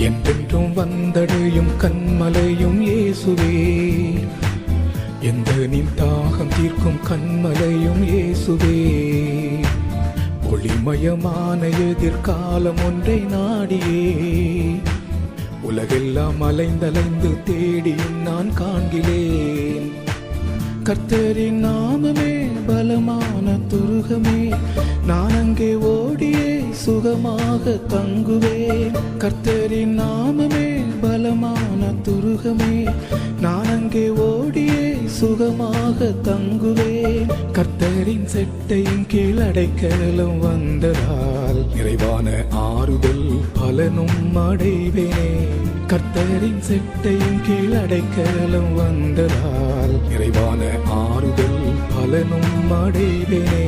என்றென்றும் வந்தடையும் கண்மலையும் இயேசுவே, எந்த நின் தாகம் தீர்க்கும் கண்மலையும் இயேசுவே. ஒளிமயமான எதிர்காலம் ஒன்றை நாடியே உலகெல்லாம் அலைந்தலைந்து தேடியும் நான் காண்கிறேன். கர்த்தரின் நாமமே பலமான துருகமே, நான் அங்கே ஓடியே சுகமாக தங்குவேன். கர்த்தரின் நாமமே பலமான துருகமே, நான் அங்கே ஓடியே சுகமாக தங்குவேன். கர்த்தரின் செட்டையின் கீழ் அடைக்கலம் வந்ததால் நிறைவான ஆறுதல் பலனும் அடைவேனே. கர்த்தரின் செட்டையின் கீழ் அடைக்கலம் வந்ததால் நிறைவான ஆறுதல் பலனும் அடைவேனே.